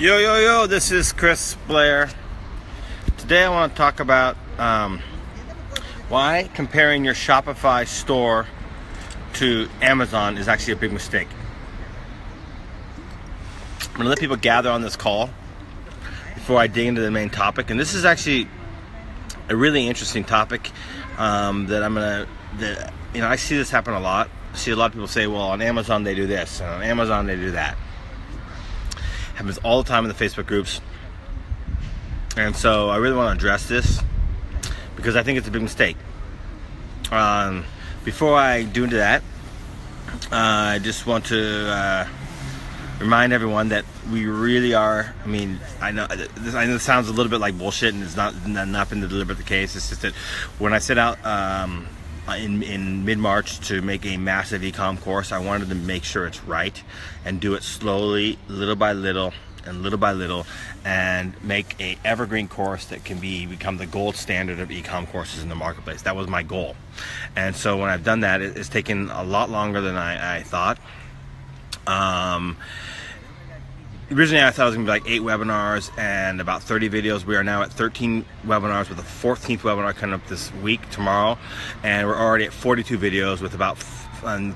Yo, this is Chris Blair. Today I want to talk about why comparing your Shopify store to Amazon is actually a big mistake. I'm going to let people gather on this call before I dig into the main topic. And this is actually a really interesting topic I see this happen a lot. I see a lot of people say, well, on Amazon they do this, and on Amazon they do that. Happens all the time in the Facebook groups. And so I really want to address this because I think it's a big mistake. Before I do into that, I just want to remind everyone that we really are, I know this sounds a little bit like bullshit, and it's not been deliberate the case. It's just that when I set out in mid-March to make a massive ecom course, I wanted to make sure it's right and do it slowly, little by little, and make a evergreen course that can become the gold standard of ecom courses in the marketplace. That was my goal. And so when I've done that, it's taken a lot longer than I thought. Originally I thought it was going to be like 8 webinars and about 30 videos. We are now at 13 webinars with a 14th webinar coming up this week, tomorrow. And we're already at 42 videos with about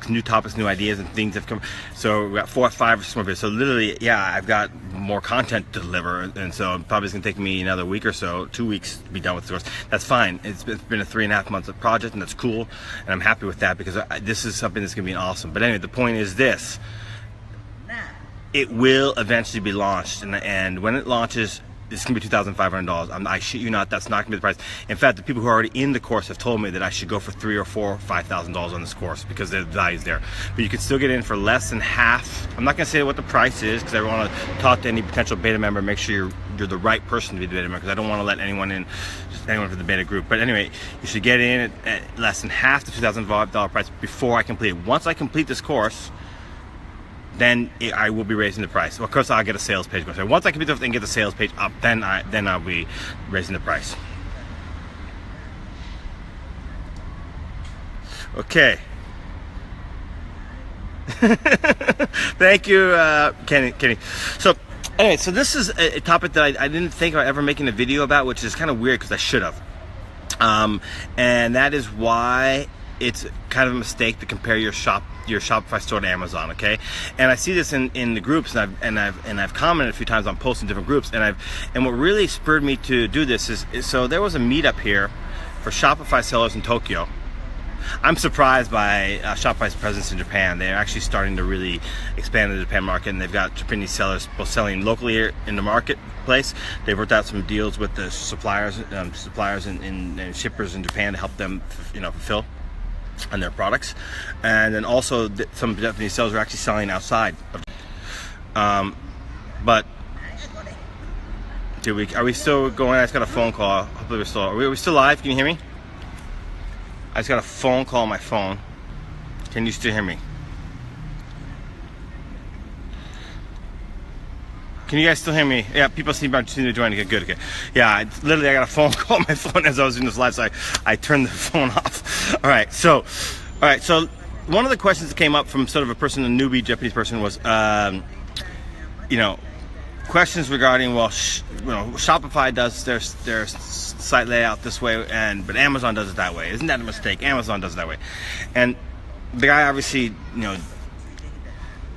new topics, new ideas, and things have come. So we got 4 or 5 or more videos. So literally, I've got more content to deliver. And so probably it's going to take me another week or so, 2 weeks to be done with the course. That's fine. It's been a 3.5 months of project, and that's cool. And I'm happy with that because this is something that's going to be awesome. But anyway, the point is this. It will eventually be launched, and when it launches, it's going to be $2,500. I shit you not, that's not going to be the price. In fact, the people who are already in the course have told me that I should go for $3,000 or $4,000 or $5,000 on this course because the value's there. But you can still get in for less than half. I'm not going to say what the price is because I want to talk to any potential beta member, make sure you're the right person to be the beta member, because I don't want to let anyone in, just anyone from the beta group. But anyway, you should get in at less than half the $2,000 price before I complete it. Once I complete this course, then I will be raising the price. Well, of course, I'll get a sales page going. So once I complete it and get the sales page up, then I'll be raising the price. Okay. Thank you, Kenny. So anyway, so this is a topic that I didn't think about ever making a video about, which is kind of weird because I should have. And that is why it's kind of a mistake to compare your Shopify store to Amazon, okay? And I see this in the groups, and I've commented a few times on posts in different groups, and what really spurred me to do this is so there was a meetup here for Shopify sellers in Tokyo. I'm surprised by Shopify's presence in Japan. They're actually starting to really expand the Japan market, and they've got Japanese sellers both selling locally here in the marketplace. They've worked out some deals with the suppliers and shippers in Japan to help them, fulfill on their products, and then also some Japanese sellers are actually selling outside. But are we still going? I just got a phone call. Hopefully we're still. Are we still live? Can you hear me? I just got a phone call on my phone. Can you still hear me? Can you guys still hear me? Yeah, people seem to join. Good. Okay. Yeah, I got a phone call on my phone as I was doing this live, so I turned the phone off. All right. So one of the questions that came up from sort of a newbie Japanese person was, questions regarding, Shopify does their site layout this way, but Amazon does it that way. Isn't that a mistake? Amazon does it that way. And the guy obviously,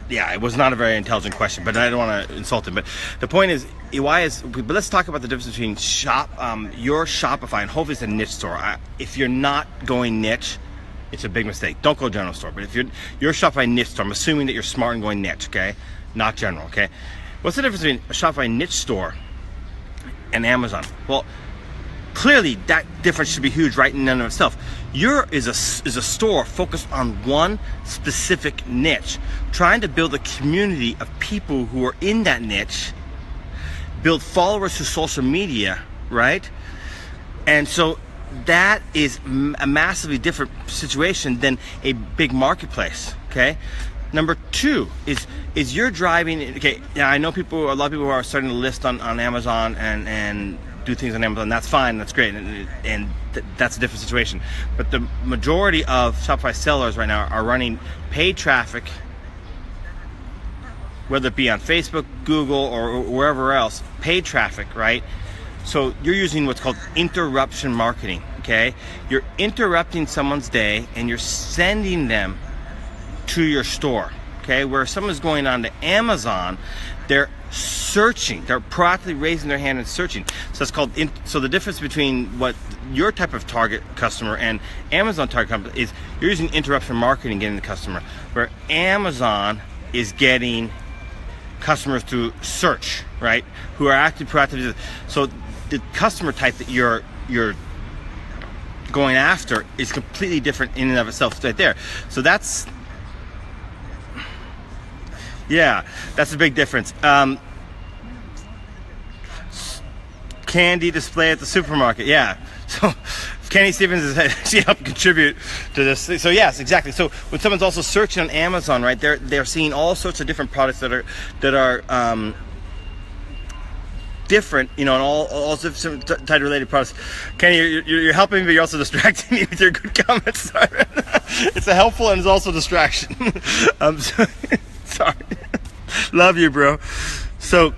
it was not a very intelligent question, but I don't want to insult him. But the point is, but let's talk about the difference between your Shopify, and hopefully it's a niche store. If you're not going niche, it's a big mistake. Don't go general store. But if your Shopify niche store, I'm assuming that you're smart and going niche, okay? Not general, okay? What's the difference between a Shopify niche store and Amazon? Well, clearly that difference should be huge right in and of itself. Your is a store focused on one specific niche, trying to build a community of people who are in that niche, build followers through social media, right? And so that is a massively different situation than a big marketplace, okay? Number two is you're driving, okay, yeah, I know a lot of people who are starting to list on Amazon and do things on Amazon. That's fine, that's great, and that's a different situation. But the majority of Shopify sellers right now are running paid traffic whether it be on Facebook, Google, or wherever else, paid traffic, right? So you're using what's called interruption marketing, okay? You're interrupting someone's day and you're sending them to your store, okay? Where someone's going on to Amazon, they're searching, they're proactively raising their hand and searching. So it's called, so the difference between what your type of target customer and Amazon target customer is, you're using interruption marketing getting the customer, where Amazon is getting customers through search, right? Who are active, proactive. So the customer type that you're going after is completely different in and of itself right there. So that's, yeah, that's a big difference. Candy display at the supermarket, yeah. So Kenny Stevens is actually helped contribute to this. So yes, exactly. So when someone's also searching on Amazon, right, they're seeing all sorts of different products that are different, you know, and all different type related products. Kenny, you're helping me, but you're also distracting me with your good comments. Sorry. It's a helpful and it's also a distraction. Sorry. Love you, bro. So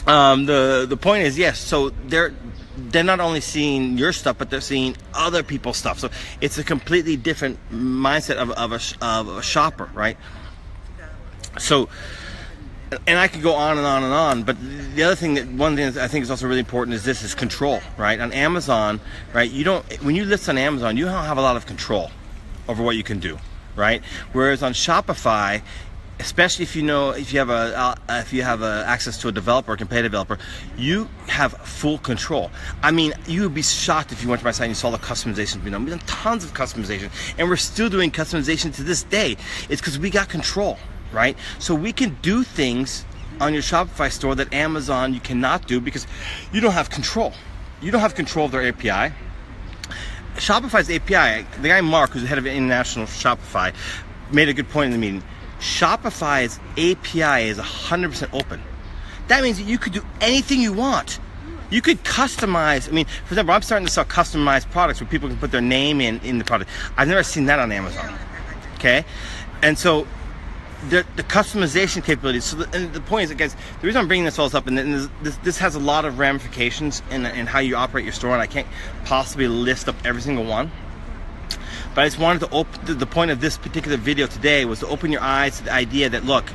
the point is, yes, so they're not only seeing your stuff, but they're seeing other people's stuff. So it's a completely different mindset of a shopper, right? So, and I could go on and on and on, but the other thing one thing that I think is also really important is control, right? On Amazon, right, when you list on Amazon, you don't have a lot of control over what you can do, right? Whereas on Shopify, especially if you have access to a developer, a competitive developer, you have full control. I mean, you would be shocked if you went to my site and you saw the customization. We've done tons of customization, and we're still doing customization to this day. It's because we got control, right? So we can do things on your Shopify store that Amazon you cannot do because you don't have control. You don't have control of their API. Shopify's API, the guy Mark, who's the head of international Shopify, made a good point in the meeting. Shopify's API is 100% open. That means that you could do anything you want. You could customize. I mean, for example, I'm starting to sell customized products where people can put their name in the product. I've never seen that on Amazon. Okay, and so the customization capabilities. So the point is, guys, the reason I'm bringing this all up, and this has a lot of ramifications in how you operate your store, and I can't possibly list up every single one. But I just wanted to open, the point of this particular video today was to open your eyes to the idea that, look,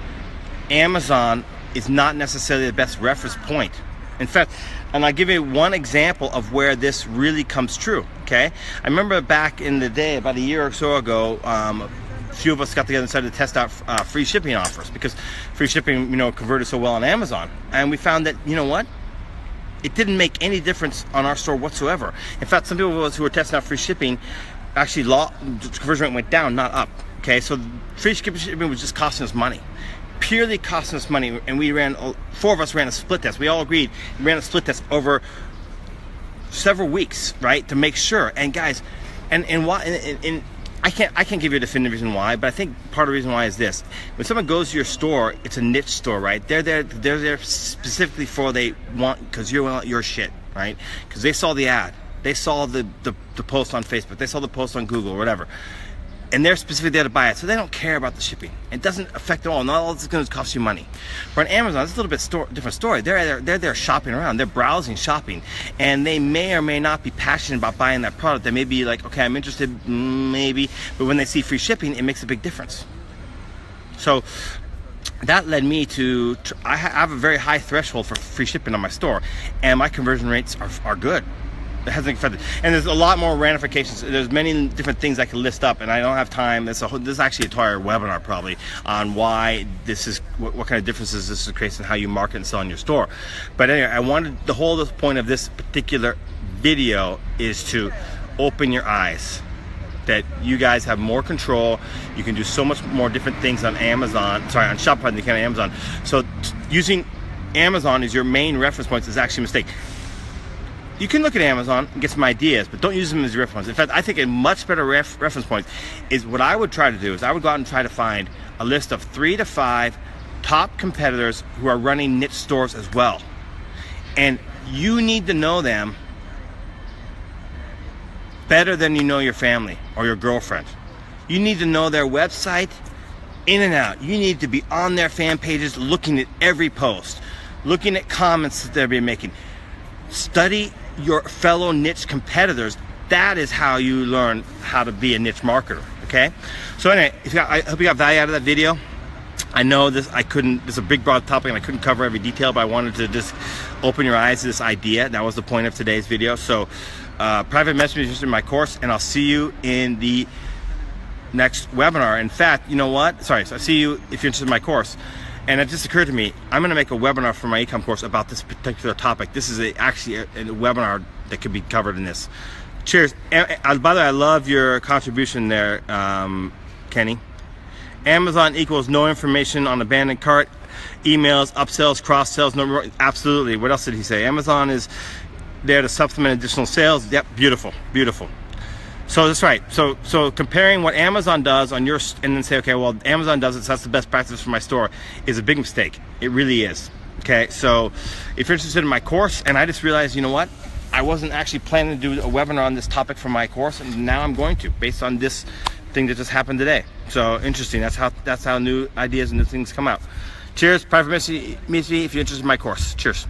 Amazon is not necessarily the best reference point. In fact, and I'll give you one example of where this really comes true, okay? I remember back in the day, about a year or so ago, a few of us got together and decided to test out free shipping offers because free shipping, converted so well on Amazon. And we found that, you know what? It didn't make any difference on our store whatsoever. In fact, some people of us who were testing out free shipping, actually the conversion rate went down, not up. Okay, so free shipping was just costing us money, purely costing us money. And four of us ran a split test. We all agreed, we ran a split test over several weeks, right, to make sure. And guys, and why? And I can't give you a definitive reason why, but I think part of the reason why is this: when someone goes to your store, it's a niche store, right? They're there specifically because you want your shit, right? Because they saw the ad. They saw the post on Facebook, they saw the post on Google or whatever, and they're specifically there to buy it, so they don't care about the shipping. It doesn't affect at all. Not all this is going to cost you money. But on Amazon, it's a little bit different story. They're there shopping around, they're browsing, shopping, and they may or may not be passionate about buying that product. They may be like, okay, I'm interested, maybe, but when they see free shipping, it makes a big difference. So that led me to, I have a very high threshold for free shipping on my store, and my conversion rates are good. It hasn't affected, and there's a lot more ramifications. There's many different things I can list up, and I don't have time. This is actually an entire webinar probably on why this is, what kind of differences this creates in how you market and sell in your store. But anyway, the whole point of this particular video is to open your eyes that you guys have more control. You can do so much more different things on Shopify than you can on Amazon. So using Amazon as your main reference points is actually a mistake. You can look at Amazon and get some ideas, but don't use them as your reference. In fact, I think a much better reference point is what I would try to do is I would go out and try to find a list of 3 to 5 top competitors who are running niche stores as well. And you need to know them better than you know your family or your girlfriend. You need to know their website in and out. You need to be on their fan pages, looking at every post, looking at comments that they're making. Study your fellow niche competitors. That is how you learn how to be a niche marketer, okay? So anyway, I hope you got value out of that video. I know this is a big broad topic and I couldn't cover every detail, but I wanted to just open your eyes to this idea. That was the point of today's video. So private message me if you're interested in my course, and I'll see you in the next webinar. In fact, you know what? Sorry, so I'll see you if you're interested in my course. And it just occurred to me, I'm gonna make a webinar for my Ecom course about this particular topic. This is actually a webinar that could be covered in this. Cheers. By the way, I love your contribution there, Kenny. Amazon equals no information on abandoned cart, emails, upsells, cross sells. No, absolutely. What else did he say? Amazon is there to supplement additional sales. Yep, beautiful, beautiful. So that's right. So comparing what Amazon does on your, and then say, okay, well, Amazon does it, so that's the best practice for my store, is a big mistake. It really is. Okay, so if you're interested in my course, and I just realized, you know what? I wasn't actually planning to do a webinar on this topic for my course, and now I'm going to, based on this thing that just happened today. So interesting. That's how new ideas and new things come out. Cheers. Private message me if you're interested in my course. Cheers.